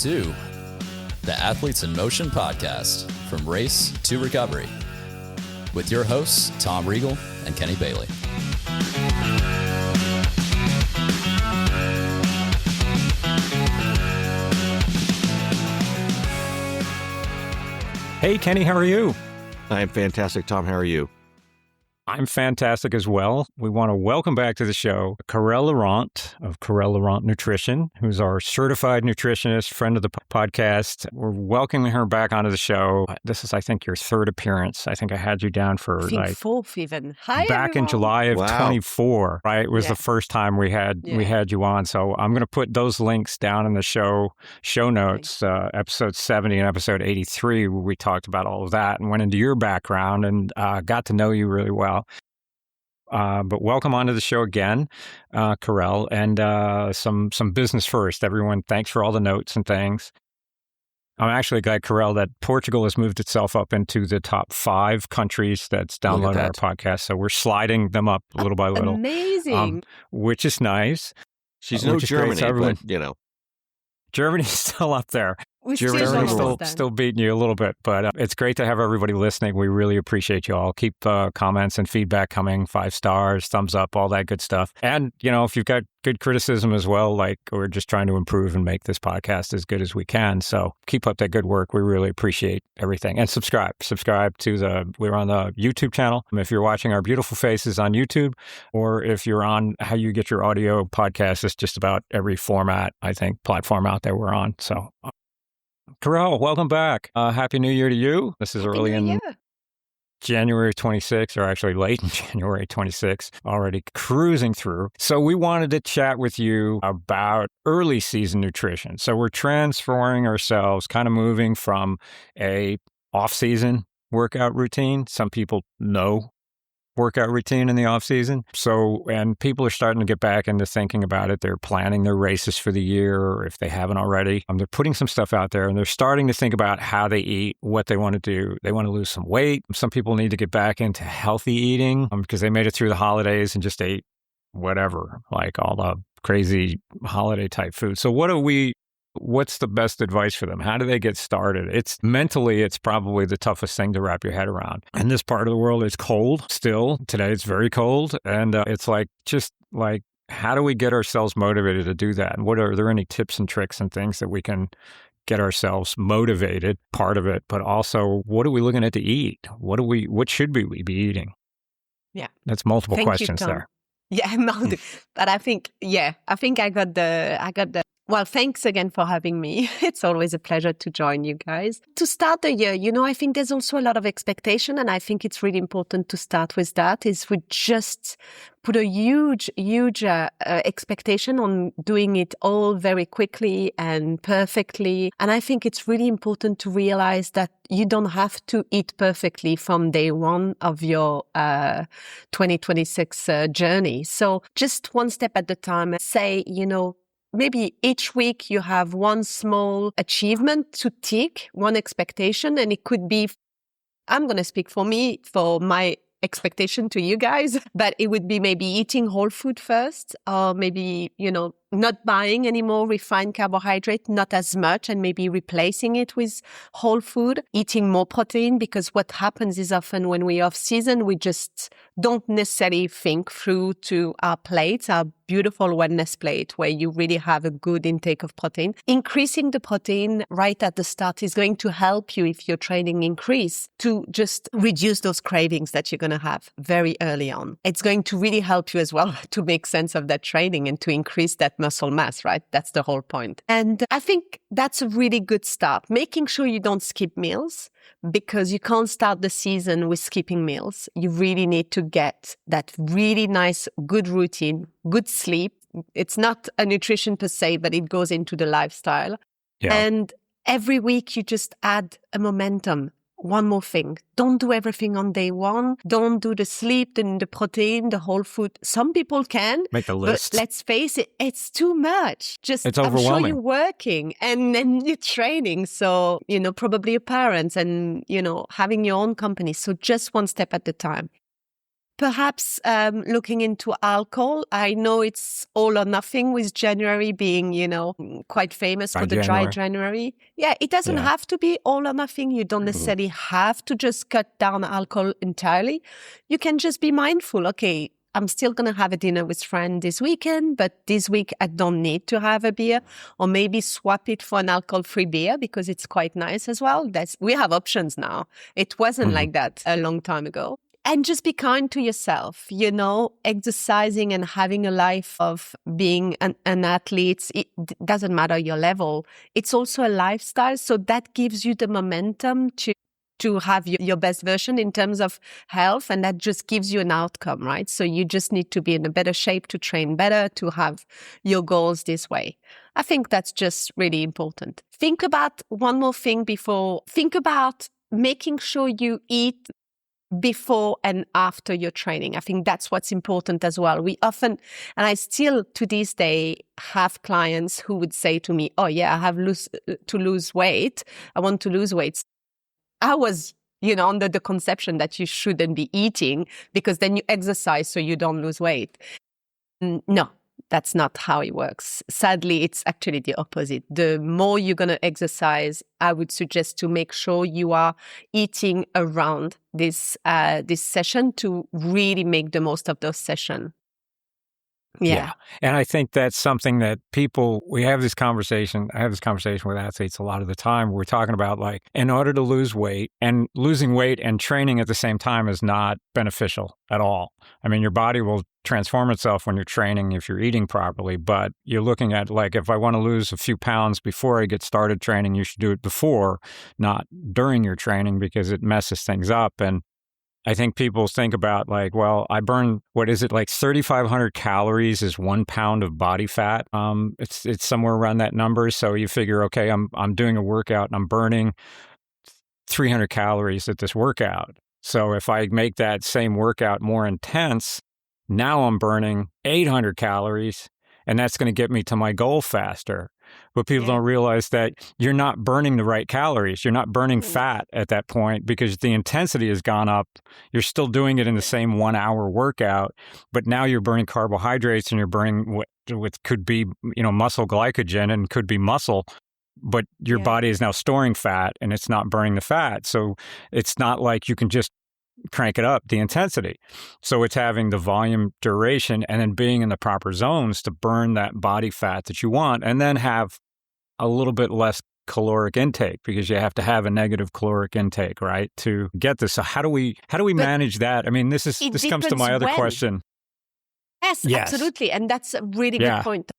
to the Athletes in Motion podcast, From Race to Recovery, with your hosts, Tom Riegel and Kenny Bailey. Hey, Kenny, how are you? I'm fantastic, Tom. How are you? I'm fantastic as well. We want to welcome back to the show Karelle Laurent of Karelle Laurent Nutrition, who's our certified nutritionist, friend of the podcast. We're welcoming her back onto the show. This is, I think, your third appearance. I think I had you down for fourth even. Hi, back everyone. in July of 24, right? It was the first time we had you on. So I'm going to put those links down in the show notes, episode 70 and episode 83, where we talked about all of that and went into your background and got to know you really well. But welcome onto the show again, Karelle, and some business first. Everyone, thanks for all the notes and things. I'm actually glad, Karelle, that Portugal has moved itself up into the top 5 countries that's downloaded our podcast. So we're sliding them up little by little. Amazing. Which is She's no Germany, but, Germany's still up there. Germany's still beating you a little bit, but it's great to have everybody listening. We really appreciate you all. Keep comments and feedback coming, 5 stars, thumbs up, all that good stuff. And, if you've got good criticism as well, like we're just trying to improve and make this podcast as good as we can. So keep up that good work. We really appreciate everything. And subscribe to we're on the YouTube channel. If you're watching our beautiful faces on YouTube, or if you're on how you get your audio podcast, it's just about every format, I think, platform out there we're on. So Karelle, welcome back. Happy New Year to you. This is early in January 26th, or actually late in January 26th, already cruising through. So we wanted to chat with you about early season nutrition. So we're transferring ourselves, kind of moving from a off-season workout routine. Some people know workout routine in the off season. So, and people are starting to get back into thinking about it. They're planning their races for the year, or if they haven't already, they're putting some stuff out there and they're starting to think about how they eat, what they want to do. They want to lose some weight. Some people need to get back into healthy eating because they made it through the holidays and just ate whatever, like all the crazy holiday type food. So what's the best advice for them? How do they get started? It's probably the toughest thing to wrap your head around. And this part of the world is cold still. Today it's very cold. And it's how do we get ourselves motivated to do that? And are there any tips and tricks and things that we can get ourselves motivated, part of it, but also what are we looking at to eat? What should we be eating? Yeah. That's multiple questions there. Yeah, but I think I got the. Well, thanks again for having me. It's always a pleasure to join you guys. To start the year, I think there's also a lot of expectation, and I think it's really important to start with that, is we just put a huge expectation on doing it all very quickly and perfectly. And I think it's really important to realize that you don't have to eat perfectly from day one of your 2026 journey. So just one step at a time. Say, maybe each week you have one small achievement to tick, one expectation, and it could be, I'm going to speak for me, for my expectation to you guys, but it would be maybe eating whole food first, or maybe, not buying any more refined carbohydrate, not as much, and maybe replacing it with whole food, eating more protein, because what happens is often when we're off season, we just don't necessarily think through to our plates, our beautiful wellness plate, where you really have a good intake of protein. Increasing the protein right at the start is going to help you, if your training increase, to just reduce those cravings that you're going to have very early on. It's going to really help you as well to make sense of that training and to increase that muscle mass, right? That's the whole point. And I think that's a really good start. Making sure you don't skip meals, because you can't start the season with skipping meals. You really need to get that really nice, good routine, good sleep. It's not a nutrition per se, but it goes into the lifestyle. Yeah. And every week you just add a momentum. One more thing. Don't do everything on day one. Don't do the sleep, the protein, the whole food. Some people can. Make the list. But let's face it, it's too much. It's overwhelming. I'm sure you're working and then you're training. So, probably your parents and, having your own company. So just one step at a time. Perhaps looking into alcohol. I know it's all or nothing with January being, quite famous for the dry January. Yeah, it doesn't have to be all or nothing. You don't necessarily have to just cut down alcohol entirely. You can just be mindful. Okay, I'm still going to have a dinner with friends this weekend, but this week I don't need to have a beer, or maybe swap it for an alcohol-free beer because it's quite nice as well. We have options now. It wasn't like that a long time ago. And just be kind to yourself, exercising and having a life of being an athlete. It doesn't matter your level. It's also a lifestyle. So that gives you the momentum to have your best version in terms of health. And that just gives you an outcome, right? So you just need to be in a better shape to train better, to have your goals this way. I think that's just really important. Think about one more thing think about making sure you eat before and after your training. I think that's what's important as well. We often, and I still to this day have clients who would say to me, oh yeah, I have to lose weight. I want to lose weight. I was, under the conception that you shouldn't be eating because then you exercise so you don't lose weight. No, that's not how it works. Sadly, it's actually the opposite. The more you're going to exercise, I would suggest to make sure you are eating around this session to really make the most of those sessions. Yeah. And I think that's something that we have this conversation. I have this conversation with athletes a lot of the time. We're talking about in order to lose weight, and losing weight and training at the same time is not beneficial at all. I mean, your body will transform itself when you're training if you're eating properly, but you're looking at if I want to lose a few pounds before I get started training, you should do it before, not during your training, because it messes things up. And I think people think about I burn, 3,500 calories is 1 pound of body fat. It's somewhere around that number. So you figure, okay, I'm doing a workout and I'm burning 300 calories at this workout. So if I make that same workout more intense, now I'm burning 800 calories, and that's going to get me to my goal faster. But people don't realize that you're not burning the right calories. You're not burning fat at that point because the intensity has gone up. You're still doing it in the same 1 hour workout, but now you're burning carbohydrates and you're burning what could be, muscle glycogen and could be muscle, but your body is now storing fat and it's not burning the fat. So it's not like you can just crank it up, the intensity. So it's having the volume, duration, and then being in the proper zones to burn that body fat that you want, and then have a little bit less caloric intake, because you have to have a negative caloric intake, right, to get this. So how do we manage that? I mean, this comes to my other question. Yes, absolutely. And that's a really good point.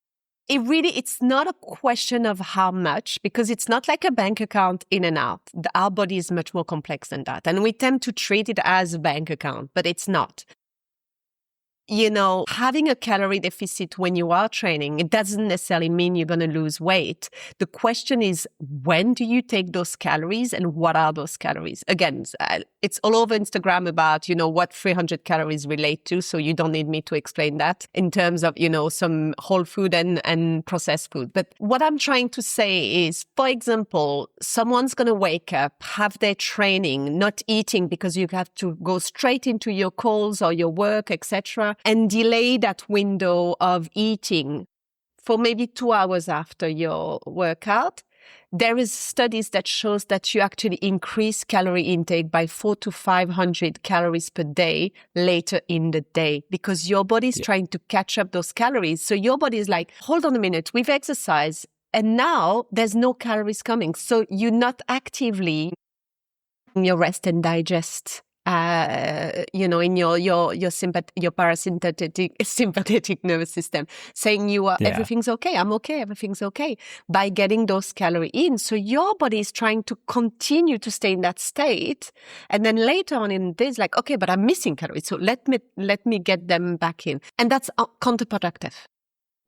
It's not a question of how much, because it's not like a bank account in and out. Our body is much more complex than that. And we tend to treat it as a bank account, but it's not. Having a calorie deficit when you are training, it doesn't necessarily mean you're going to lose weight. The question is, when do you take those calories and what are those calories? Again, it's all over Instagram about, what 300 calories relate to. So you don't need me to explain that in terms of, some whole food and processed food. But what I'm trying to say is, for example, someone's going to wake up, have their training, not eating because you have to go straight into your calls or your work, etc., and delay that window of eating for maybe 2 hours after your workout. There is studies that shows that you actually increase calorie intake by 400 to 500 calories per day later in the day, because your body is trying to catch up those calories. So your body is like, hold on a minute, we've exercised and now there's no calories coming. So you're not actively in your rest and digest in your sympathetic nervous system, saying everything's okay, I'm okay, everything's okay, by getting those calories in. So your body is trying to continue to stay in that state, and then later on in the day, it's like, okay, but I'm missing calories, so let me get them back in, and that's counterproductive.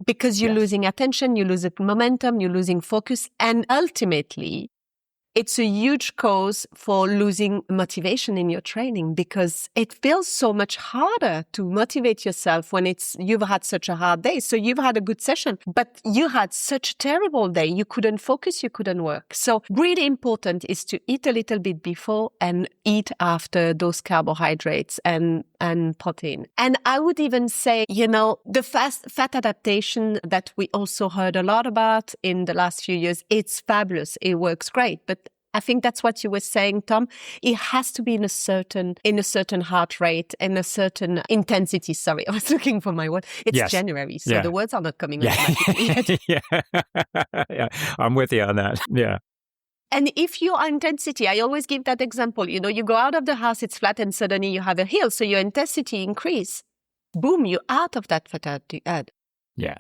Because you're losing attention, you're losing momentum, you're losing focus, and ultimately, it's a huge cause for losing motivation in your training, because it feels so much harder to motivate yourself when you've had such a hard day. So you've had a good session, but you had such a terrible day. You couldn't focus, you couldn't work. So really important is to eat a little bit before and eat after those carbohydrates and protein. And I would even say, the fat adaptation that we also heard a lot about in the last few years, it's fabulous. It works great. But I think that's what you were saying, Tom. It has to be in a certain heart rate and a certain intensity. Sorry, I was looking for my word. It's January, so the words are not coming automatically yet. Yeah, I'm with you on that. Yeah. And if your intensity, I always give that example, you go out of the house, it's flat, and suddenly you have a hill, so your intensity increase. Boom, you're out of that fat. Yeah.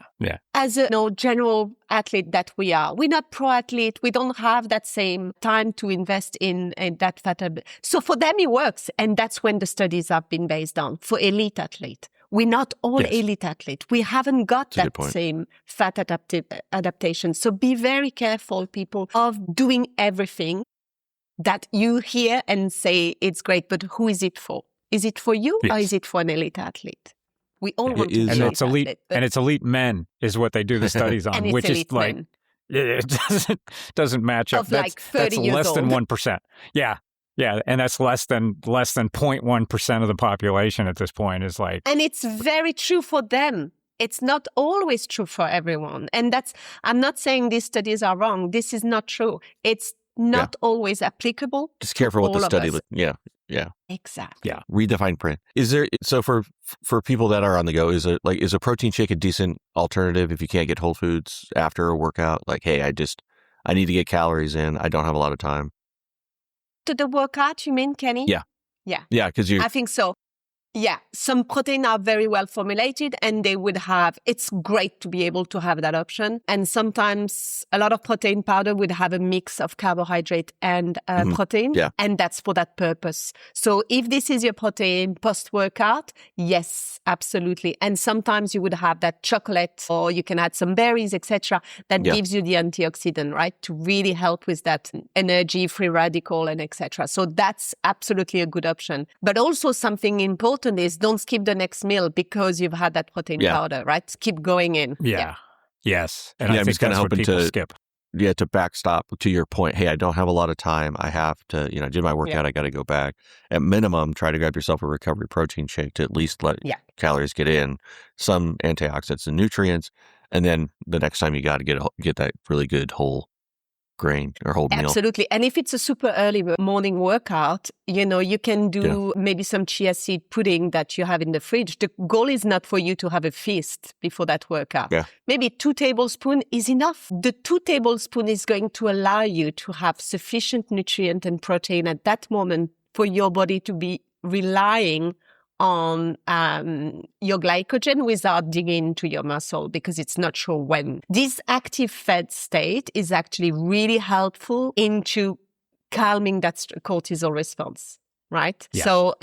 As a general athlete that we are, we're not pro athlete. We don't have that same time to invest in that fat. So for them, it works. And that's when the studies have been based on for elite athlete. We're not all elite athlete. We haven't got that same fat adaptation. So be very careful, people, of doing everything that you hear and say it's great, but who is it for? Is it for you or is it for an elite athlete? We all want to be and it's elite, and it's elite men is what they do the studies on, which is like men. It doesn't match up. Of that's 30 years less old. than 1%. Yeah, and that's less than 0.1% of the population at this point. Is like, and it's very true for them. It's not always true for everyone, and I'm not saying these studies are wrong. This is not true. It's not always applicable. Just careful what the study. Yeah. Exactly. Yeah. Read the fine print. Is there, so for people that are on the go, is a protein shake a decent alternative if you can't get whole foods after a workout? Like, hey, I need to get calories in. I don't have a lot of time. To the workout, you mean, Kenny? Yeah. Yeah. Yeah, because I think so. Yeah, some protein are very well formulated, and it's great to be able to have that option. And sometimes a lot of protein powder would have a mix of carbohydrate and protein. Yeah. And that's for that purpose. So if this is your protein post-workout, yes, absolutely. And sometimes you would have that chocolate, or you can add some berries, etc. that gives you the antioxidant, right? To really help with that energy, free radical, and etc. So that's absolutely a good option. But also something important is don't skip the next meal because you've had that protein powder, right? Keep going in. Yeah. Yes. And I I'm think just kind that's of what hoping people to skip. Yeah, to backstop to your point. Hey, I don't have a lot of time. I have to, I did my workout. I got to go back. At minimum, try to grab yourself a recovery protein shake to at least let calories get in, some antioxidants and nutrients, and then the next time you got to get that really good whole grain or whole meal. Absolutely. And if it's a super early morning workout, you can do maybe some chia seed pudding that you have in the fridge. The goal is not for you to have a feast before that workout. Yeah. Maybe 2 tablespoons is enough. The 2 tablespoons is going to allow you to have sufficient nutrient and protein at that moment for your body to be relying on your glycogen without digging into your muscle, because it's not sure when. This active fed state is actually really helpful into calming that cortisol response, right? Yes. So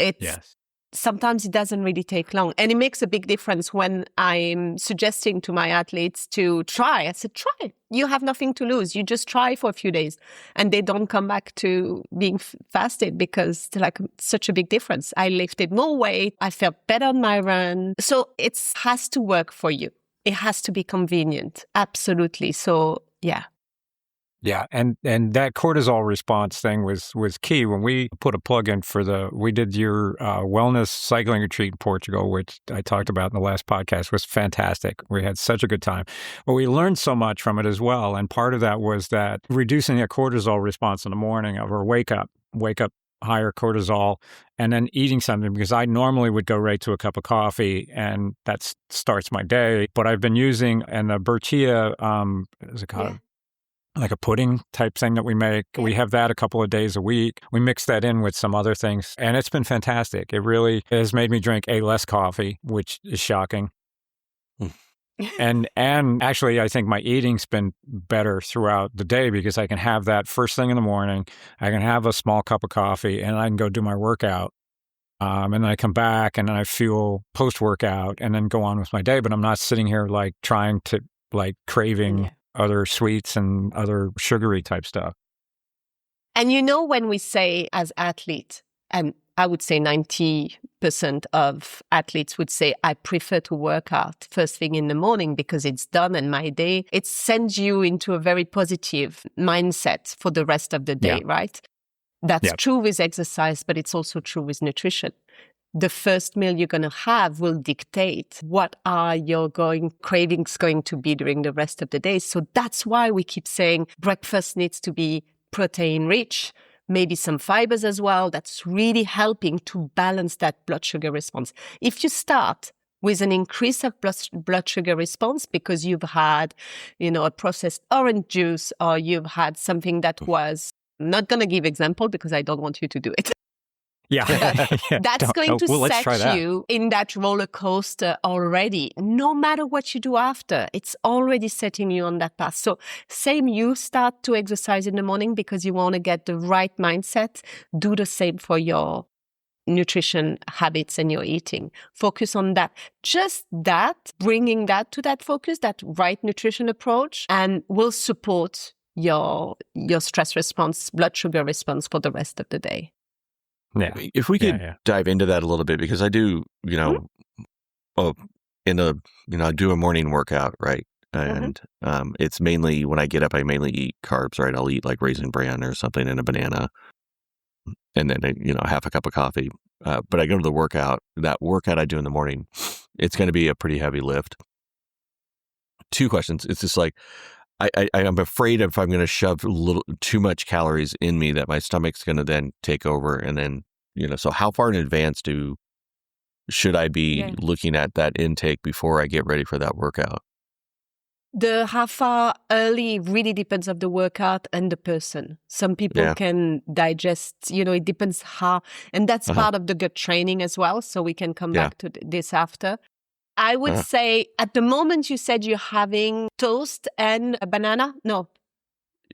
sometimes it doesn't really take long. And it makes a big difference when I'm suggesting to my athletes to try. I said, try. You have nothing to lose. You just try for a few days. And they don't come back to being fasted because they're like, such a big difference. I lifted more weight. I felt better on my run. So it has to work for you. It has to be convenient. Absolutely. So, yeah. Yeah, and that cortisol response thing was key when we put a plug in we did your wellness cycling retreat in Portugal, which I talked about in the last podcast. It was fantastic. We had such a good time. But we learned so much from it as well. And part of that was that reducing the cortisol response in the morning of our wake up higher cortisol, and then eating something, because I normally would go right to a cup of coffee and that starts my day. But I've been using, and the Bertia, is it called? Yeah. Like a pudding type thing that we make. Yeah. We have that a couple of days a week. We mix that in with some other things, and it's been fantastic. It really has made me drink less coffee, which is shocking. and actually, I think my eating's been better throughout the day because I can have that first thing in the morning. I can have a small cup of coffee, and I can go do my workout. And then I come back, and then I fuel post-workout, and then go on with my day. But I'm not sitting here like trying to craving other sweets and other sugary type stuff. And when we say as athletes, and I would say 90% of athletes would say, I prefer to work out first thing in the morning because it's done and my day, it sends you into a very positive mindset for the rest of the day, right? That's true with exercise, but it's also true with nutrition. The first meal you're going to have will dictate what are your cravings going to be during the rest of the day. So that's why we keep saying breakfast needs to be protein rich, maybe some fibers as well. That's really helping to balance that blood sugar response. If you start with an increase of blood sugar response because you've had, a processed orange juice, or you've had something that was, I'm not going to give example because I don't want you to do it. Yeah. That's going to set you in that roller coaster already. No matter what you do after, it's already setting you on that path. So same, you start to exercise in the morning because you want to get the right mindset. Do the same for your nutrition habits and your eating. Focus on that. Just that, bringing that to that focus, that right nutrition approach, and will support your stress response, blood sugar response for the rest of the day. Yeah. If we could dive into that a little bit, because I do, I do a morning workout, right? And it's mainly, when I get up, I mainly eat carbs, right? I'll eat like Raisin Bran or something and a banana, and then, half a cup of coffee. But I go to the workout, that workout I do in the morning, it's going to be a pretty heavy lift. 2 questions. It's just like, I'm afraid if I'm going to shove too much calories in me that my stomach's going to then take over. And then, so how far in advance should I be looking at that intake before I get ready for that workout? How far early really depends on the workout and the person. Some people can digest, it depends how, and that's part of the gut training as well. So we can come back to this after. I would say at the moment you said you're having toast and a banana. No.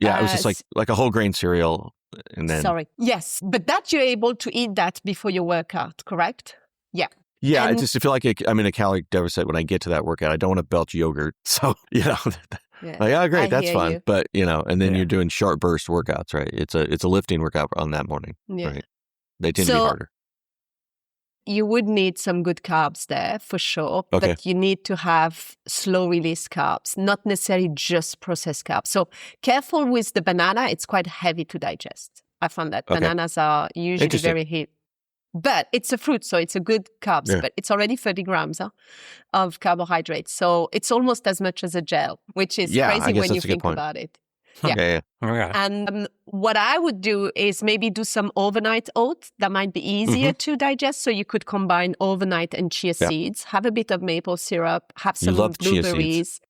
Yeah, it was just like a whole grain cereal. And then. Sorry. Yes. But that you're able to eat that before your workout, correct? Yeah. Yeah. I feel like I'm in a caloric deficit when I get to that workout. I don't want to belch yogurt. So, great. That's fun. You. But, and then you're doing short burst workouts, right? It's a lifting workout on that morning. Yeah. Right. They tend to be harder. You would need some good carbs there for sure, but you need to have slow release carbs, not necessarily just processed carbs. So careful with the banana. It's quite heavy to digest. I found that bananas are usually very heavy, but it's a fruit. So it's a good carbs, but it's already 30 grams of carbohydrates. So it's almost as much as a gel, which is crazy when you think about it. Yeah. And what I would do is maybe do some overnight oats. That might be easier to digest. So you could combine overnight and chia seeds, have a bit of maple syrup, have some blueberries.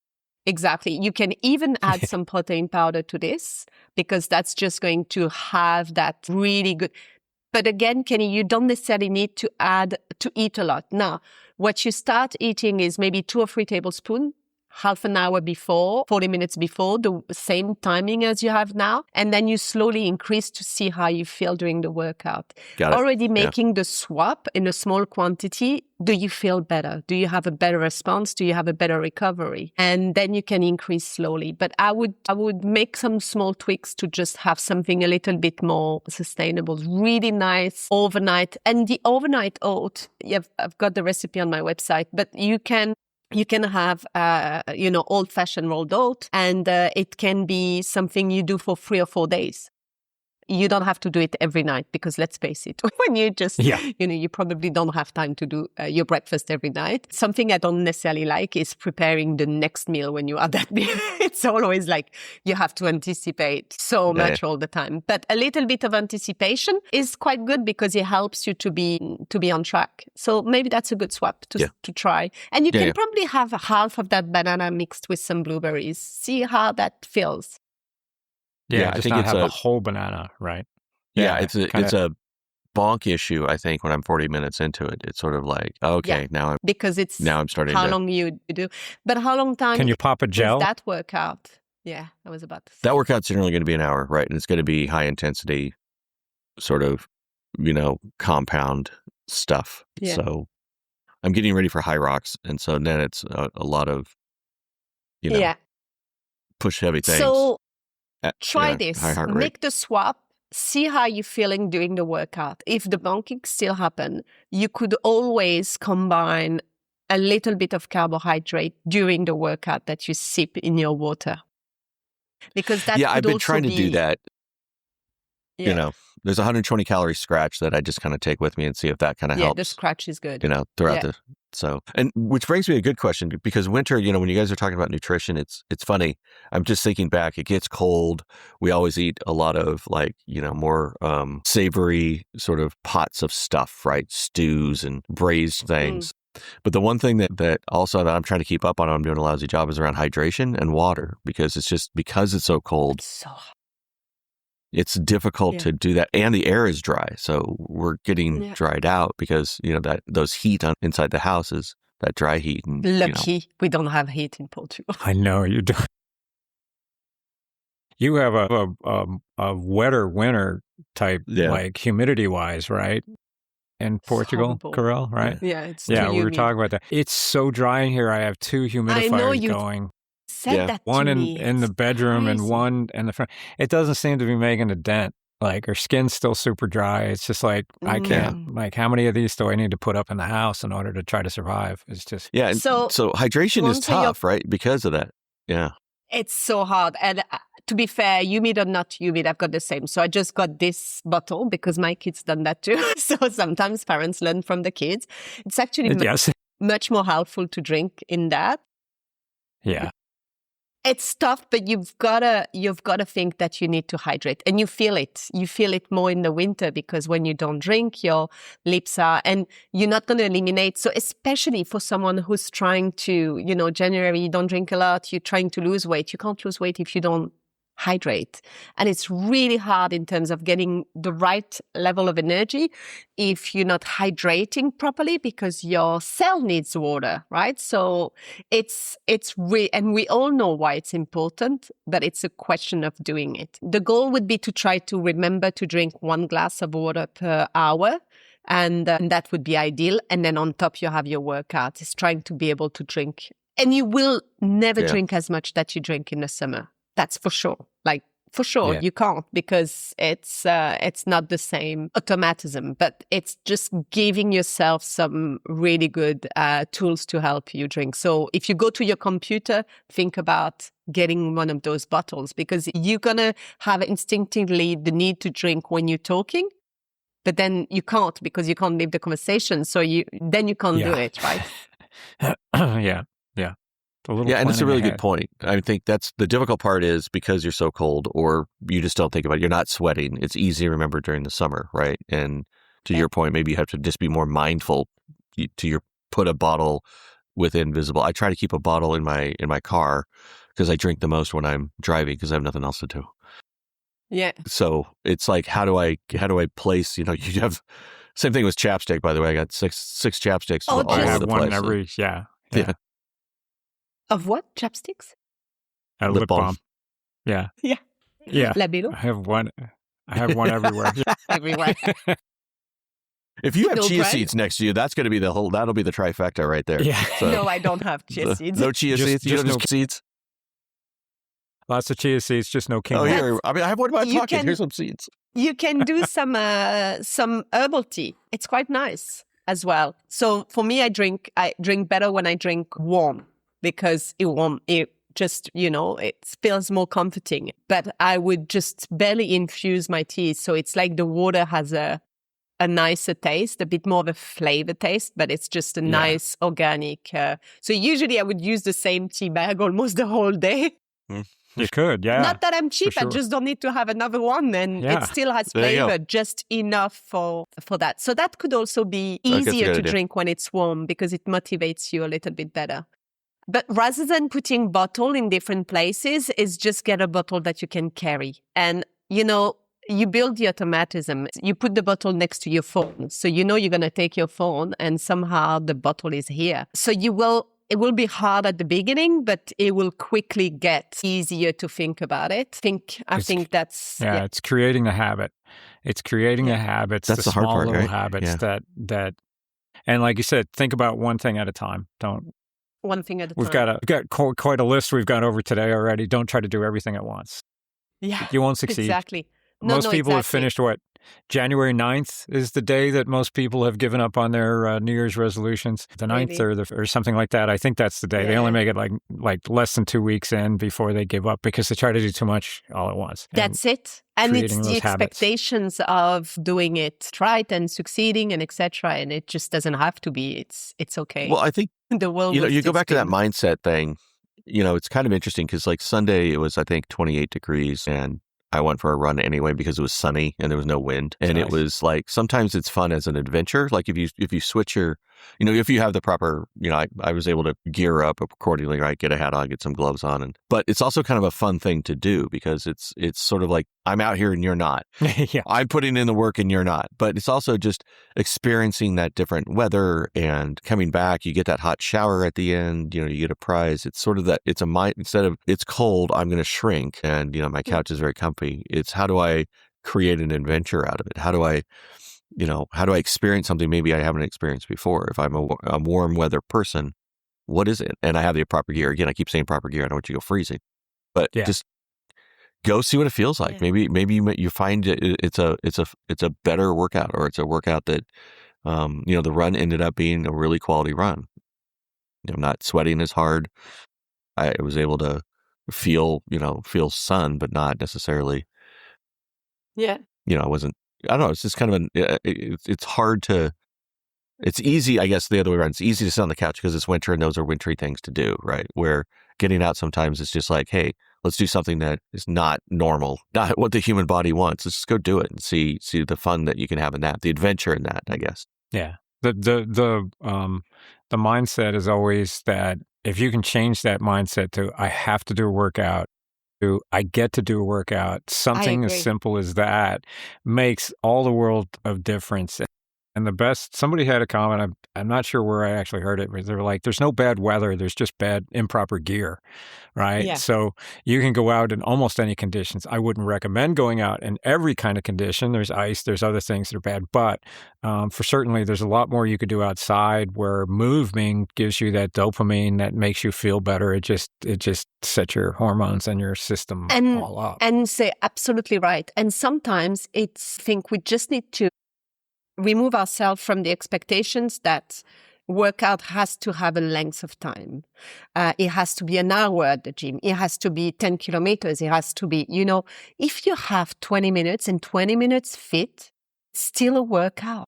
Exactly. You can even add some protein powder to this because that's just going to have that really good. But again, Kenny, you don't necessarily need to eat a lot. Now, what you start eating is maybe 2 or 3 tablespoons. Half an hour before, 40 minutes before, the same timing as you have now. And then you slowly increase to see how you feel during the workout. Already making the swap in a small quantity. Do you feel better? Do you have a better response? Do you have a better recovery? And then you can increase slowly. But I would make some small tweaks to just have something a little bit more sustainable. Really nice overnight. And the overnight oat, I've got the recipe on my website, but you can have, old-fashioned rolled oat, and it can be something you do for 3 or 4 days. You don't have to do it every night because let's face it, when you just, you probably don't have time to do your breakfast every night. Something I don't necessarily like is preparing the next meal when you are that meal. It's always like you have to anticipate so much all the time. But a little bit of anticipation is quite good because it helps you to be on track. So maybe that's a good swap to try. And you can probably have half of that banana mixed with some blueberries. See how that feels. Yeah, I think it's have a whole banana, right? Yeah, it's a bonk issue. I think when I'm 40 minutes into it, it's sort of like now I'm starting. How long you do? But how long time? Can you pop a gel? That workout? Yeah, I was about to say. That workout's generally going to be an hour, right? And it's going to be high intensity, sort of, compound stuff. Yeah. So I'm getting ready for high rocks, and so then it's a lot of, push heavy things. So. Try this. Make the swap see how you're feeling during the workout. If the bonking still happen, you could always combine a little bit of carbohydrate during the workout that you sip in your water. Because that I've been also trying to do that. Yeah. You know, there's a 120 calorie scratch that I just kind of take with me and see if that kind of helps. Yeah, the scratch is good. You know, throughout and which brings me to a good question, because winter, you know, when you guys are talking about nutrition, it's funny. I'm just thinking back, it gets cold. We always eat a lot of like, you know, more savory sort of pots of stuff, right? Stews and braised things. But the one thing that also that I'm trying to keep up on, I'm doing a lousy job, is around hydration and water, because it's so cold. It's so hot. It's difficult to do that, and the air is dry, so we're getting dried out because that those heat inside the house is that dry heat. And, Lucky we don't have heat in Portugal. I know you do. You have a wetter winter type, like humidity wise, right? In Portugal, Karelle, right? Yeah, it's we were talking about that. It's so dry in here. I have 2 humidifiers going. Said that one to me. in the bedroom crazy. and one in the front. It doesn't seem to be making a dent. Like her skin's still super dry. It's just like I can't. Like, how many of these do I need to put up in the house in order to try to survive? It's just and so hydration is tough, right? Because of that. Yeah, it's so hard. And to be fair, humid or not humid, I've got the same. So I just got this bottle because my kids done that too. So sometimes parents learn from the kids. It's actually much more helpful to drink in that. Yeah. It's tough, but you've got to think that you need to hydrate, and you feel it. You feel it more in the winter because when you don't drink, your lips are, and you're not going to eliminate. So especially for someone who's trying to, January, you don't drink a lot, you're trying to lose weight. You can't lose weight if you don't hydrate. And it's really hard in terms of getting the right level of energy if you're not hydrating properly, because your cell needs water, right? So it's and we all know why it's important, but it's a question of doing it. The goal would be to try to remember to drink 1 glass of water per hour. And that would be ideal. And then on top, you have your workout. It's trying to be able to drink. And you will never drink as much that you drink in the summer. That's for sure. You can't, because it's not the same automatism, but it's just giving yourself some really good tools to help you drink. So if you go to your computer, think about getting one of those bottles, because you're going to have instinctively the need to drink when you're talking, but then you can't, because you can't leave the conversation. So you can't do it, right? Yeah. And it's a really good point. I think that's the difficult part, is because you're so cold, or you just don't think about it. You're not sweating. It's easy to remember during the summer, right? And to your point, maybe you have to just be more mindful put a bottle within visible. I try to keep a bottle in my car, because I drink the most when I'm driving, because I have nothing else to do. Yeah. So it's like, how do I place, you have, same thing with chapstick, by the way. I got six chapsticks all over the place. Every, yeah. Of what? Chapsticks? Lip balm. Yeah. Yeah. Yeah. Labello? I have one everywhere. Everywhere. If you have chia seeds next to you, that's going to be that'll be the trifecta right there. Yeah. So, no, I don't have chia seeds. No chia seeds? You don't have seeds? Lots of chia seeds, just no quinoa. Oh, here. I have one in my pocket. Here's some seeds. You can do some herbal tea. It's quite nice as well. So for me, I drink better when I drink warm, because it just, it feels more comforting. But I would just barely infuse my tea. So it's like the water has a nicer taste, a bit more of a flavor taste, but it's just a nice organic. So usually I would use the same tea bag almost the whole day. You could, yeah. Not that I'm cheap, I just don't need to have another one, and it still has flavor, just enough for that. So that could also be easier to drink when it's warm, because it motivates you a little bit better. But rather than putting bottle in different places, is just get a bottle that you can carry. And, you build the automatism. You put the bottle next to your phone. So you're going to take your phone, and somehow the bottle is here. So it will be hard at the beginning, but it will quickly get easier to think about it. I think that's... Yeah, it's creating the habit. It's creating the habits, that's the hard small part, little right? habits that... And like you said, think about one thing at a time. Don't... One thing at a time. We've got quite a list we've gone over today already. Don't try to do everything at once. Yeah, you won't succeed. Exactly. most people have exactly. finished what? January 9th is the day that most people have given up on their New Year's resolutions. The 9th Really? or something like that. I think that's the day. Yeah. They only make it like less than 2 weeks in before they give up because they try to do too much all at once. That's it. And it's creating the those habits. expectations of doing it right and succeeding and etc. And it just doesn't have to be. It's okay. Well, I think, the world you know, will you go still back to that spin. mindset thing. You know, it's kind of interesting because like Sunday, it was, I think, 28 degrees and I went for a run anyway because it was sunny and there was no wind. And Nice. It was like, sometimes it's fun as an adventure. Like if you switch your, you know, if you have the proper, you know, I was able to gear up accordingly, right? Get a hat on, get some gloves on. But it's also kind of a fun thing to do because it's sort of like, I'm out here and you're not. Yeah. I'm putting in the work and you're not. But it's also just experiencing that different weather and coming back. You get that hot shower at the end, you know, you get a prize. It's sort of that, it's a mind, instead of it's cold, I'm going to shrink and, you know, my couch is very comfy. It's how do I create an adventure out of it? How do I experience something maybe I haven't experienced before? If I'm a warm weather person, what is it? And I have the proper gear. Again, I keep saying proper gear. I don't want you to go freezing, but just go see what it feels like. Yeah. Maybe you find it's a better workout, or it's a workout that, you know, the run ended up being a really quality run. You know, I'm not sweating as hard. I was able to feel sun, but not necessarily, Yeah. you know, I don't know. It's just kind of it's hard to, it's easy, I guess, the other way around. It's easy to sit on the couch because it's winter and those are wintry things to do, right? Where getting out sometimes it's just like, hey, let's do something that is not normal, not what the human body wants. Let's just go do it and see the fun that you can have in that, the adventure in that, I guess. Yeah. The mindset is always that if you can change that mindset to I have to do a workout, to I get to do a workout, something as simple as that makes all the world of difference. And the best, somebody had a comment, I'm not sure where I actually heard it, but they were like, there's no bad weather, there's just bad improper gear, right? Yeah. So you can go out in almost any conditions. I wouldn't recommend going out in every kind of condition. There's ice, there's other things that are bad, but for certainly there's a lot more you could do outside where moving gives you that dopamine that makes you feel better. It just sets your hormones and your system all up. And say absolutely right. And sometimes I think we just need to remove ourselves from the expectations that workout has to have a length of time. It has to be an hour at the gym. It has to be 10 kilometers. It has to be, you know, if you have 20 minutes and 20 minutes fit, it's still a workout.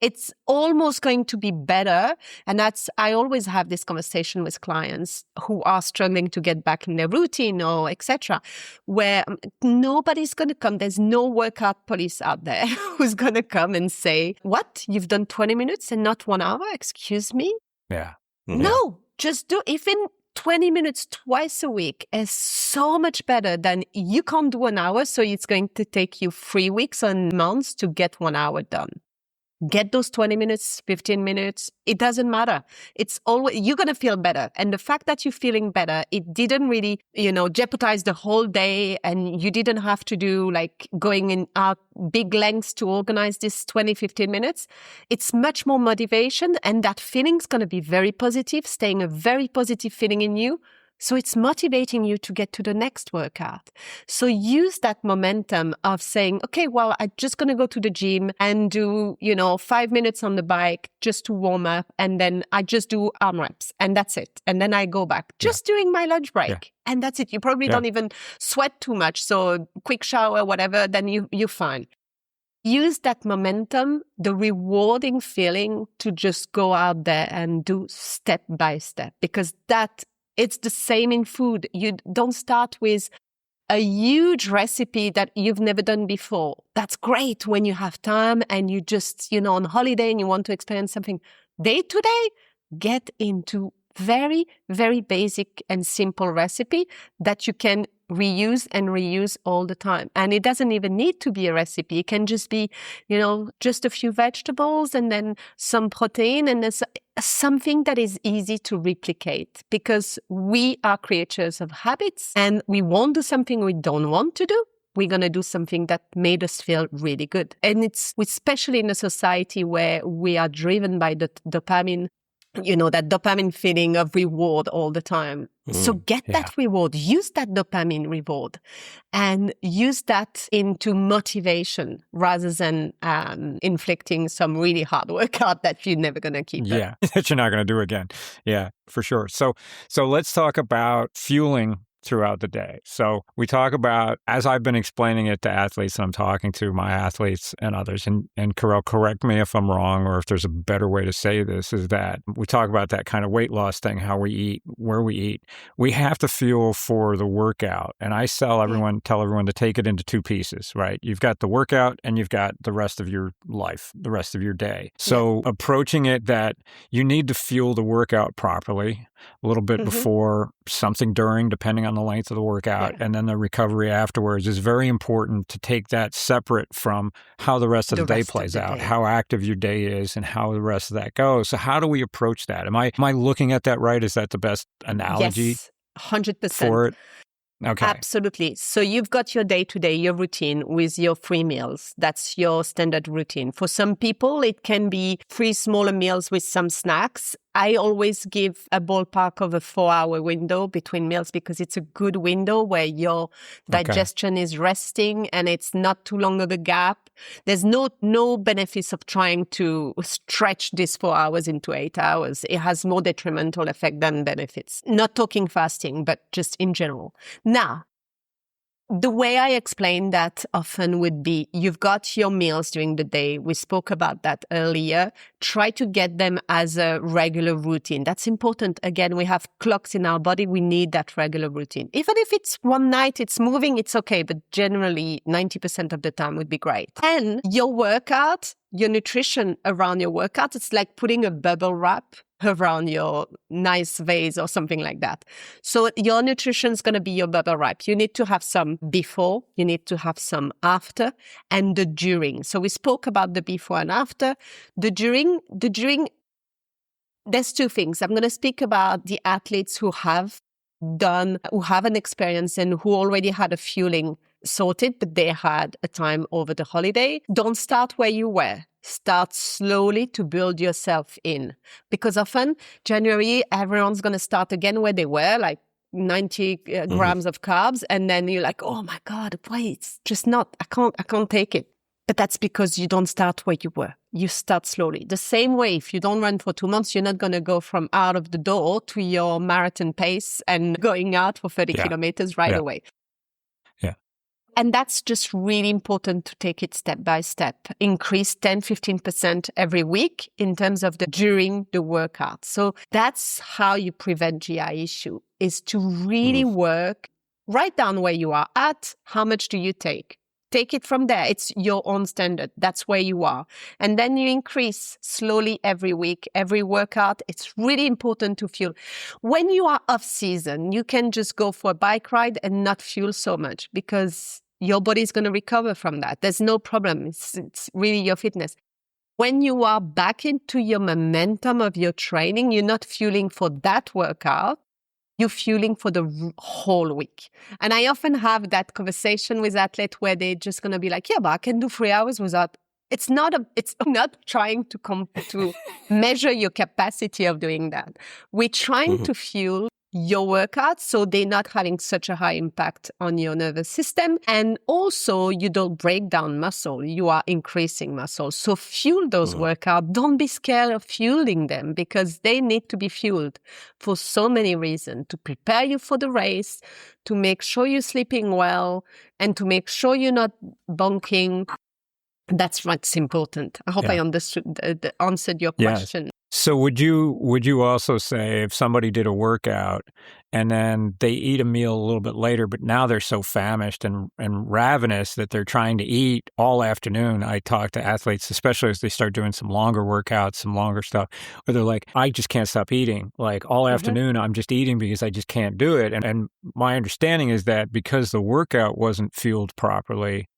It's almost going to be better. And I always have this conversation with clients who are struggling to get back in their routine or etc., where nobody's going to come. There's no workout police out there who's going to come and say, what? You've done 20 minutes and not 1 hour? Excuse me? Yeah. Mm-hmm. No, just do, even 20 minutes twice a week is so much better than you can't do 1 hour. So it's going to take you 3 weeks and months to get 1 hour done. Get those 20 minutes, 15 minutes. It doesn't matter. It's always, you're going to feel better. And the fact that you're feeling better, it didn't really, you know, jeopardize the whole day. And you didn't have to do like going in out big lengths to organize this 20, 15 minutes. It's much more motivation. And that feeling's going to be very positive, staying a very positive feeling in you. So it's motivating you to get to the next workout. So use that momentum of saying, okay, well, I'm just going to go to the gym and do, 5 minutes on the bike just to warm up. And then I just do arm reps and that's it. And then I go back just during my lunch break. And that's it. You probably don't even sweat too much. So quick shower, whatever, then you're fine. Use that momentum, the rewarding feeling to just go out there and do step by step, because it's the same in food. You don't start with a huge recipe that you've never done before. That's great when you have time and you just, on holiday and you want to experience something. Day to day, get into very, very basic and simple recipe that you can reuse all the time. And it doesn't even need to be a recipe. It can just be, just a few vegetables and then some protein and then something that is easy to replicate, because we are creatures of habits and we won't do something we don't want to do. We're going to do something that made us feel really good. And it's especially in a society where we are driven by the dopamine. that dopamine feeling of reward all the time. So get that reward, use that dopamine reward and use that into motivation rather than inflicting some really hard workout that you're never going to keep. Yeah, that you're not going to do again. Yeah, for sure. So let's talk about fueling throughout the day. So we talk about, as I've been explaining it to athletes, and I'm talking to my athletes and others, and Karelle, correct me if I'm wrong or if there's a better way to say this, is that we talk about that kind of weight loss thing, how we eat, where we eat. We have to fuel for the workout. And I tell everyone to take it into two pieces, right? You've got the workout and you've got the rest of your life, the rest of your day. So approaching it that you need to fuel the workout properly, a little bit before, something during, depending on the length of the workout, and then the recovery afterwards is very important to take that separate from how the rest of the day plays out, how active your day is and how the rest of that goes. So how do we approach that? Am I looking at that right? Is that the best analogy? Yes, 100%. For it? Okay. Absolutely. So you've got your day-to-day, your routine with your 3 meals. That's your standard routine. For some people, it can be 3 smaller meals with some snacks. I always give a ballpark of a 4-hour window between meals because it's a good window where your digestion is resting and it's not too long of a gap. There's no benefits of trying to stretch these 4 hours into 8 hours. It has more detrimental effect than benefits. Not talking fasting, but just in general. Now, the way I explain that often would be, you've got your meals during the day. We spoke about that earlier. Try to get them as a regular routine. That's important. Again, we have clocks in our body. We need that regular routine. Even if it's one night, it's moving, it's okay. But generally, 90% of the time would be great. And your workout, your nutrition around your workout, it's like putting a bubble wrap around your nice vase or something like that. So your nutrition is going to be your bubble wrap. You need to have some before, you need to have some after, and the during. So we spoke about the before and after. The during, there's 2 things. I'm going to speak about the athletes who have an experience and who already had a fueling sorted, but they had a time over the holiday. Don't start where you were. Start slowly to build yourself in. Because often, January, everyone's going to start again where they were, like 90 grams of carbs. And then you're like, oh my God, why? It's just not, I can't take it. But that's because you don't start where you were. You start slowly. The same way, if you don't run for 2 months, you're not going to go from out of the door to your marathon pace and going out for 30 kilometers right away. And that's just really important to take it step by step. Increase 10-15% every week in terms of during the workout. So that's how you prevent GI issue, is to really work, write down where you are at, how much do you take? Take it from there. It's your own standard. That's where you are. And then you increase slowly every week, every workout. It's really important to fuel. When you are off season, you can just go for a bike ride and not fuel so much because your body is going to recover from that. There's no problem. It's really your fitness. When you are back into your momentum of your training, you're not fueling for that workout. You're fueling for the whole week. And I often have that conversation with athletes where they're just going to be like, yeah, but I can do 3 hours without. It's not trying to measure your capacity of doing that. We're trying to fuel your workout so they're not having such a high impact on your nervous system. And also, you don't break down muscle. You are increasing muscle. So fuel those workouts. Don't be scared of fueling them because they need to be fueled for so many reasons. To prepare you for the race, to make sure you're sleeping well, and to make sure you're not bunking. That's what's important. I hope I answered your question. So would you also say if somebody did a workout and then they eat a meal a little bit later, but now they're so famished and ravenous that they're trying to eat all afternoon? I talk to athletes, especially as they start doing some longer workouts, some longer stuff, where they're like, I just can't stop eating. Like all afternoon, I'm just eating because I just can't do it. And my understanding is that because the workout wasn't fueled properly,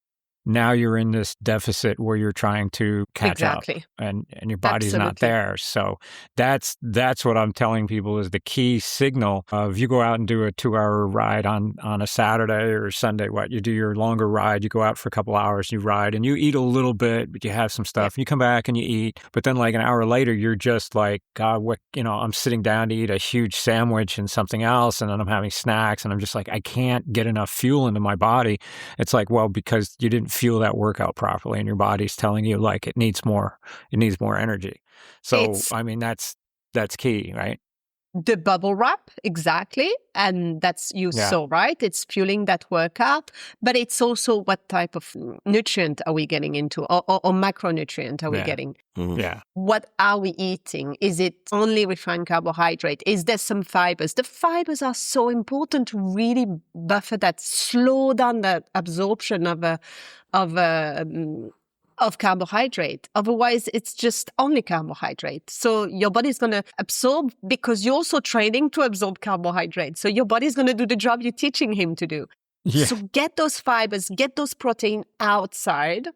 now you're in this deficit where you're trying to catch up and your body's not there. So that's what I'm telling people is the key signal of you go out and do a 2-hour ride on a Saturday or Sunday, you do your longer ride, you go out for a couple hours, you ride and you eat a little bit, but you have some stuff, and you come back and you eat, but then like an hour later, you're just like, God, I'm sitting down to eat a huge sandwich and something else, and then I'm having snacks, and I'm just like, I can't get enough fuel into my body. It's like, well, because you didn't fuel that workout properly, and your body's telling you like it needs more energy. So that's key, right? The bubble wrap, exactly. And that's so right. It's fueling that workout, but it's also what type of nutrient are we getting into or macronutrient are we getting? Mm-hmm. Yeah. What are we eating? Is it only refined carbohydrate? Is there some fibers? The fibers are so important to really buffer that, slow down the absorption of carbohydrate. Otherwise, it's just only carbohydrate. So your body's going to absorb because you're also training to absorb carbohydrate. So your body's going to do the job you're teaching him to do. Yeah. So get those fibers, get those protein outside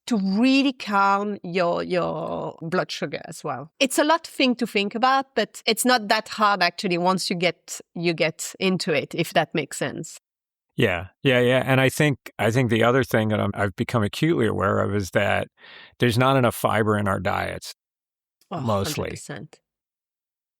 to really calm your blood sugar as well. It's a lot thing to think about, but it's not that hard actually once you get into it, if that makes sense. Yeah. And I think the other thing that I've become acutely aware of is that there's not enough fiber in our diets, mostly. 100%.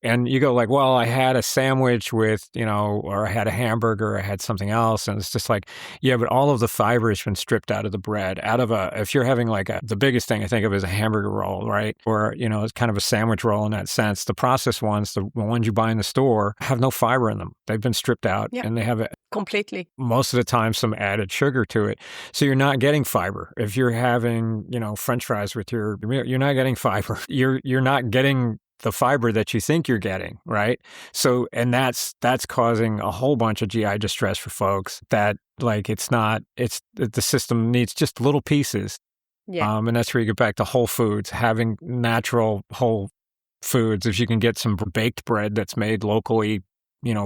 And you go like, well, I had a sandwich with, or I had a hamburger, I had something else. And it's just like, yeah, but all of the fiber has been stripped out of the bread, if you're having like the biggest thing I think of is a hamburger roll, right? Or, it's kind of a sandwich roll in that sense. The processed ones, the ones you buy in the store have no fiber in them. They've been stripped out and they have completely, most of the time, some added sugar to it. So you're not getting fiber. If you're having, French fries with your meal, you're not getting fiber. You're not getting the fiber that you think you're getting, right? So, and that's causing a whole bunch of GI distress for folks that like, the system needs just little pieces. Yeah. And that's where you get back to whole foods, having natural whole foods. If you can get some baked bread that's made locally,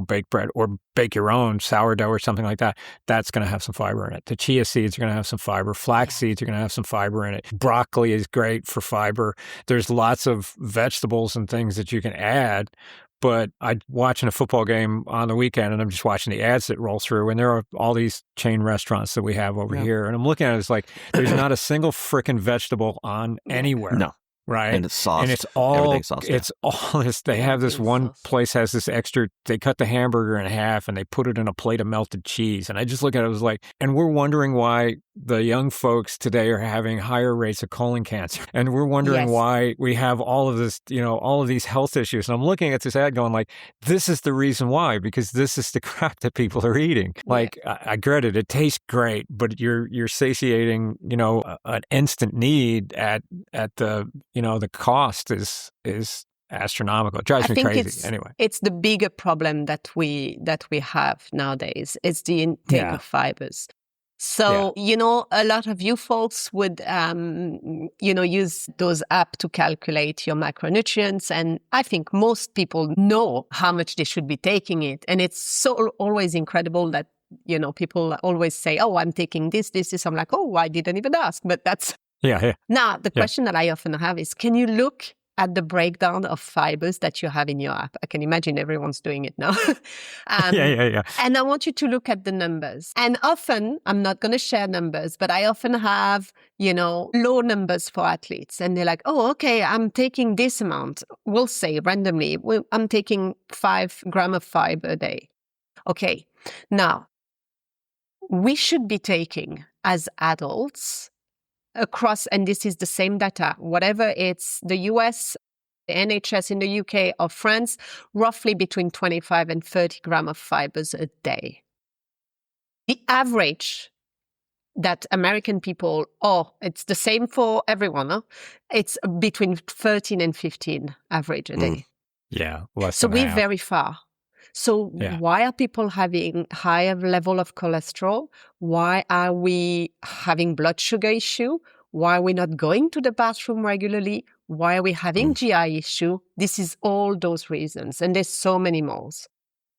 baked bread, or bake your own sourdough or something like that, that's going to have some fiber in it. The chia seeds are going to have some fiber. Flax seeds are going to have some fiber in it. Broccoli is great for fiber. There's lots of vegetables and things that you can add. But I'm watching a football game on the weekend, and I'm just watching the ads that roll through, and there are all these chain restaurants that we have over here. And I'm looking at it, it's like, there's not a single freaking vegetable on anywhere. No. Right. And it's sauced. And it's all, everything's sauced. It's all this. They have this one place has this extra, they cut the hamburger in half and they put it in a plate of melted cheese. And I just look at it, I was like, and we're wondering why the young folks today are having higher rates of colon cancer. And we're wondering why we have all of this, all of these health issues. And I'm looking at this ad going like, this is the reason why, because this is the crap that people are eating. Like, I get it. It tastes great, but you're satiating, an instant need at the, the cost is astronomical. It drives me crazy. Anyway, it's the bigger problem that we have nowadays. It's the intake of fibers. So, a lot of you folks would, use those apps to calculate your macronutrients. And I think most people know how much they should be taking it. And it's so always incredible that, people always say, oh, I'm taking this. I'm like, oh, I didn't even ask. But that's... Yeah. Now, the question that I often have is, can you look at the breakdown of fibers that you have in your app? I can imagine everyone's doing it now. Yeah. And I want you to look at the numbers. And often, I'm not going to share numbers, but I often have, low numbers for athletes. And they're like, oh, okay, I'm taking this amount. We'll say randomly, I'm taking 5 grams of fiber a day. Okay. Now, we should be taking, as adults, across, and this is the same data, whatever it's the US, the NHS in the UK or France, roughly between 25 and 30 grams of fibers a day. The average that American people, it's the same for everyone, huh? It's between 13 and 15 average a day. Yeah, less so than we're half. very far. So why are people having higher level of cholesterol? Why are we having blood sugar issue? Why are we not going to the bathroom regularly? Why are we having GI issue? This is all those reasons. And there's so many more.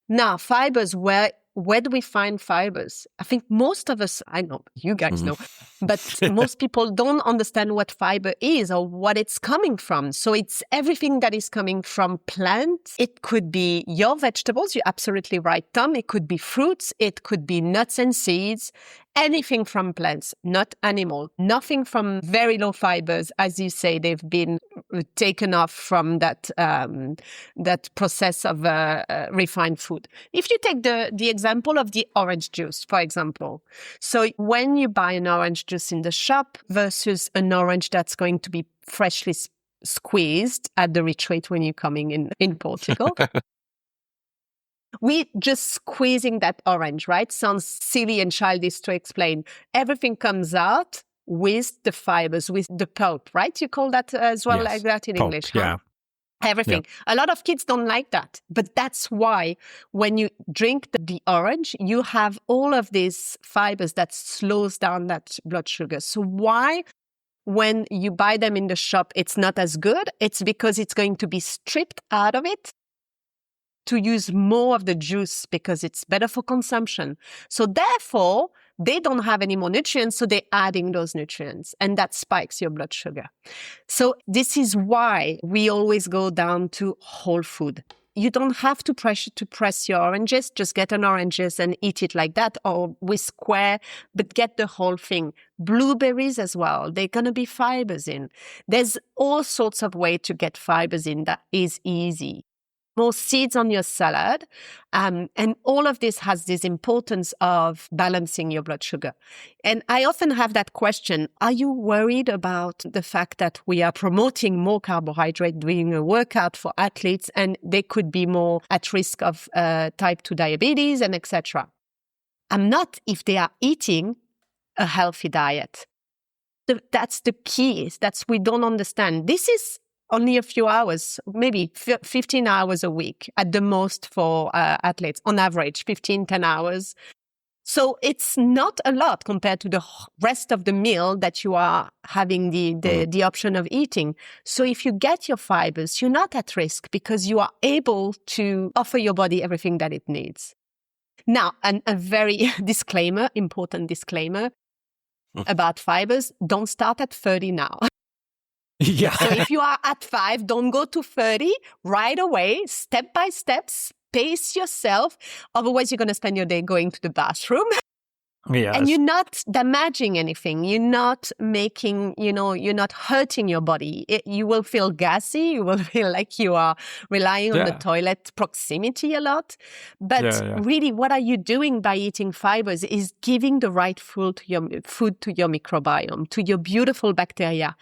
Now, fibers, where where do we find fibers? I think most of us, I know, you guys know, but most people don't understand what fiber is or what it's coming from. So it's everything that is coming from plants. It could be your vegetables. You're absolutely right, Tom. It could be fruits. It could be nuts and seeds. Anything from plants, not animal. Nothing from very low fibers. As you say, they've been taken off from that process of refined food. If you take the example of the orange juice, for example. So when you buy an orange juice in the shop versus an orange that's going to be freshly squeezed at the retreat when you're coming in Portugal. We just squeezing that orange, right? Sounds silly and childish to explain. Everything comes out with the fibers, with the pulp, right? You call that as well, like that in pulp, English, yeah. Huh? Everything. Yep. A lot of kids don't like that. But that's why when you drink the orange, you have all of these fibers that slows down that blood sugar. So why, when you buy them in the shop, it's not as good? It's because it's going to be stripped out of it to use more of the juice because it's better for consumption. So therefore, they don't have any more nutrients, so they're adding those nutrients, and that spikes your blood sugar. So this is why we always go down to whole food. You don't have to press your oranges. Just get an oranges and eat it like that, or with square, but get the whole thing. Blueberries as well. They're going to be fibers in. There's all sorts of ways to get fibers in that is easy. More seeds on your salad. And all of this has this importance of balancing your blood sugar. And I often have that question, are you worried about the fact that we are promoting more carbohydrate during a workout for athletes and they could be more at risk of type 2 diabetes and etc.? I'm not if they are eating a healthy diet. That's the key. That's we don't understand. This is only a few hours, maybe 15 hours a week at the most for athletes, on average, 10 hours. So it's not a lot compared to the rest of the meal that you are having the option of eating. So if you get your fibers, you're not at risk because you are able to offer your body everything that it needs. Now, a very important disclaimer about fibers, don't start at 30 now. Yeah. So if you are at 5, don't go to 30 right away, step by step, pace yourself. Otherwise, you're going to spend your day going to the bathroom. Yes. And you're not damaging anything. You're not making, you're not hurting your body. You will feel gassy. You will feel like you are relying on the toilet proximity a lot. But really, what are you doing by eating fibers is giving the right food to your microbiome, to your beautiful bacteria.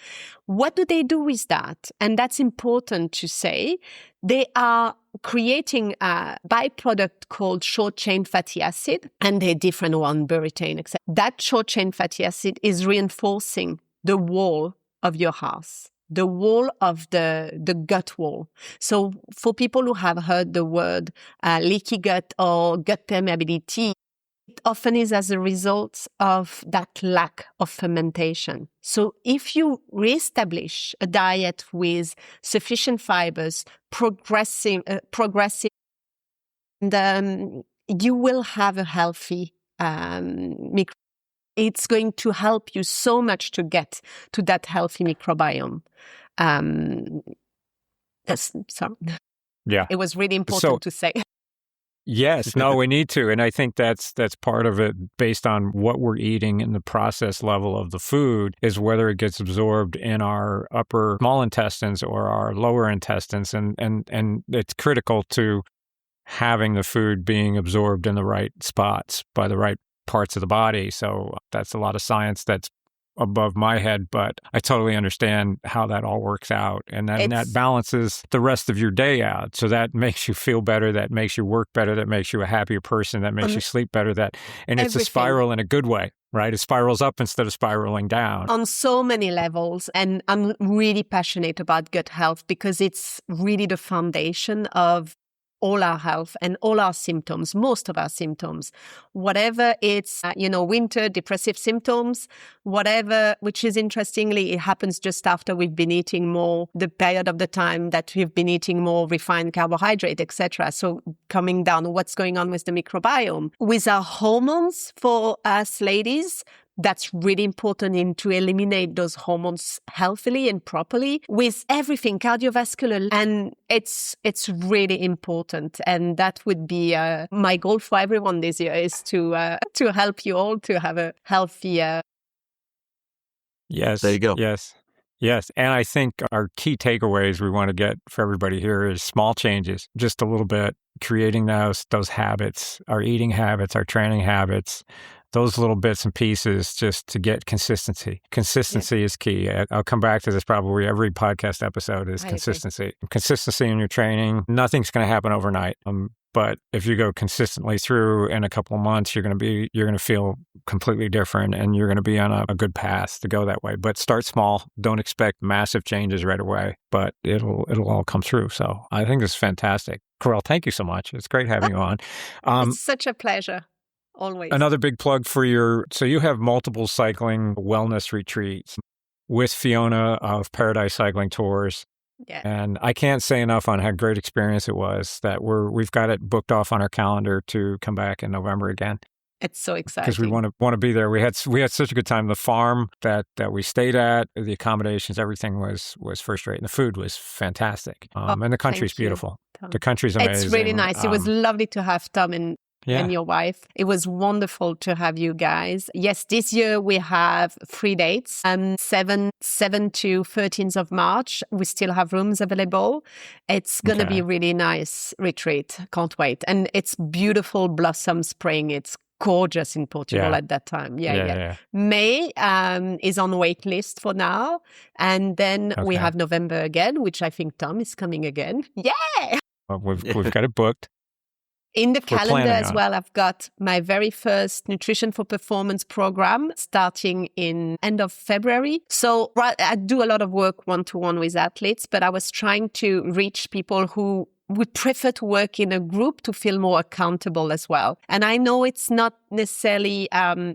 What do they do with that? And that's important to say. They are creating a byproduct called short-chain fatty acid, and they're different one, butyrate, etc. That short-chain fatty acid is reinforcing the wall of your house, the wall of the gut wall. So for people who have heard the word leaky gut or gut permeability, it often is as a result of that lack of fermentation. So if you reestablish a diet with sufficient fibers, progressive, and you will have a healthy microbiome. It's going to help you so much to get to that healthy microbiome. Sorry. Yeah. It was really important to say. Yes, no, we need to. And I think that's part of it based on what we're eating and the process level of the food is whether it gets absorbed in our upper small intestines or our lower intestines. And it's critical to having the food being absorbed in the right spots by the right parts of the body. So that's a lot of science that's above my head, but I totally understand how that all works out. And that balances the rest of your day out. So that makes you feel better, that makes you work better, that makes you a happier person, that makes you sleep better, and it's a spiral in a good way, right? It spirals up instead of spiraling down. On so many levels. And I'm really passionate about gut health because it's really the foundation of all our health and all our symptoms, most of our symptoms, whatever it's, winter depressive symptoms, whatever, which is interestingly, it happens just after we've been eating more, the period of the time that we've been eating more refined carbohydrate, etc. So coming down, what's going on with the microbiome, with our hormones for us ladies. That's really important to eliminate those hormones healthily and properly with everything cardiovascular. And it's really important. And that would be my goal for everyone this year is to help you all to have a healthier. Yes. There you go. Yes. And I think our key takeaways we want to get for everybody here is small changes, just a little bit, creating those habits, our eating habits, our training habits, those little bits and pieces just to get consistency. Consistency is key. I'll come back to this probably every podcast episode is consistency. Consistency in your training. Nothing's going to happen overnight. But if you go consistently through in a couple of months, you're going to feel completely different and you're going to be on a good path to go that way. But start small. Don't expect massive changes right away, but it'll all come through. So I think this is fantastic. Karelle, thank you so much. It's great having you on. It's such a pleasure. Always. Another big plug for so you have multiple cycling wellness retreats with Fiona of Paradise Cycling Tours. Yeah. And I can't say enough on how great experience it was that we've got it booked off on our calendar to come back in November again. It's so exciting. Because we want to be there. We had such a good time. The farm that we stayed at, the accommodations, everything was first rate. And the food was fantastic. And the country's beautiful. Tom. The country's amazing. It's really nice. It was lovely to have Tom and your wife. It was wonderful to have you guys. Yes, this year we have 3 dates, 7 to 13th of March. We still have rooms available. It's going to be a really nice retreat. Can't wait. And it's beautiful blossom spring. It's gorgeous in Portugal at that time. Yeah. May is on wait list for now. And then we have November again, which I think Tom is coming again. Yeah! Well, we've got it booked. In the calendar as well, I've got my very first Nutrition for Performance program starting in end of February. So I do a lot of work one-to-one with athletes, but I was trying to reach people who would prefer to work in a group to feel more accountable as well. And I know it's not necessarily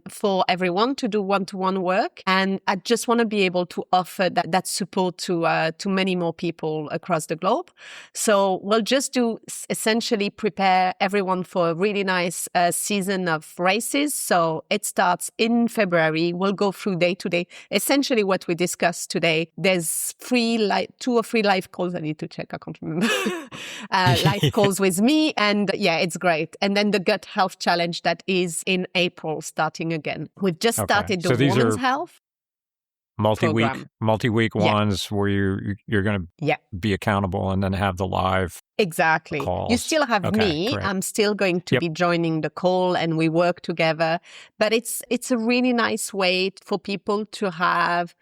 for everyone to do one-to-one work. And I just want to be able to offer that support to many more people across the globe. So we'll just essentially prepare everyone for a really nice season of races. So it starts in February. We'll go through day to day. Essentially what we discussed today, there's 2 or 3 live calls. I need to check. I can't remember. Live calls with me. And it's great. And then the gut health challenge that is in April starting again. We've just started the women's health. Multi-week ones where you're going to be accountable and then have the live calls. You still have me. Great. I'm still going to be joining the call and we work together. But it's a really nice way for people to have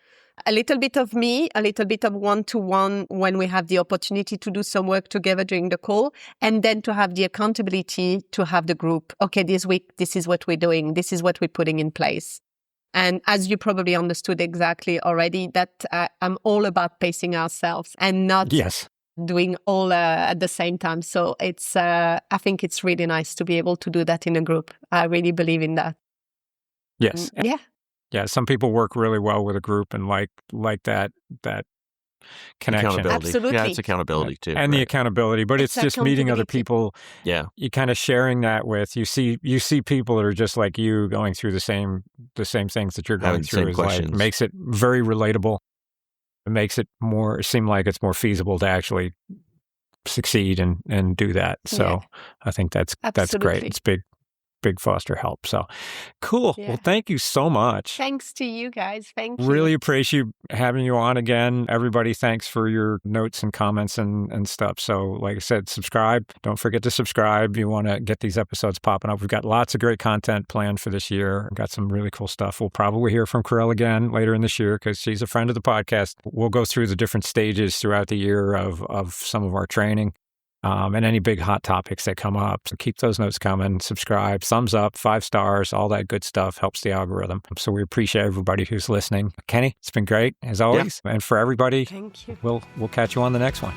a little bit of me, a little bit of one-to-one when we have the opportunity to do some work together during the call, and then to have the accountability to have the group. Okay, this week, this is what we're doing. This is what we're putting in place. And as you probably understood exactly already, that I'm all about pacing ourselves and not doing all at the same time. So it's, I think it's really nice to be able to do that in a group. I really believe in that. Yes. Yeah, some people work really well with a group and like that connection. Absolutely. Yeah, it's accountability too. And the accountability, but it's just meeting other people. Yeah. You kind of sharing that with, you see people that are just like you going through the same things that you're going through is like, makes it very relatable. It makes it seem like it's more feasible to actually succeed and do that. So I think that's great. It's big foster help. So cool. Yeah. Well, thank you so much. Thanks to you guys. Thank you. Really appreciate having you on again. Everybody, thanks for your notes and comments and stuff. So like I said, subscribe. Don't forget to subscribe. You want to get these episodes popping up. We've got lots of great content planned for this year. We've got some really cool stuff. We'll probably hear from Karelle again later in this year because she's a friend of the podcast. We'll go through the different stages throughout the year of some of our training. And any big hot topics that come up. So keep those notes coming, subscribe, thumbs up, 5 stars, all that good stuff helps the algorithm. So we appreciate everybody who's listening. Kenny, it's been great as always. Yeah. And for everybody, thank you. We'll catch you on the next one.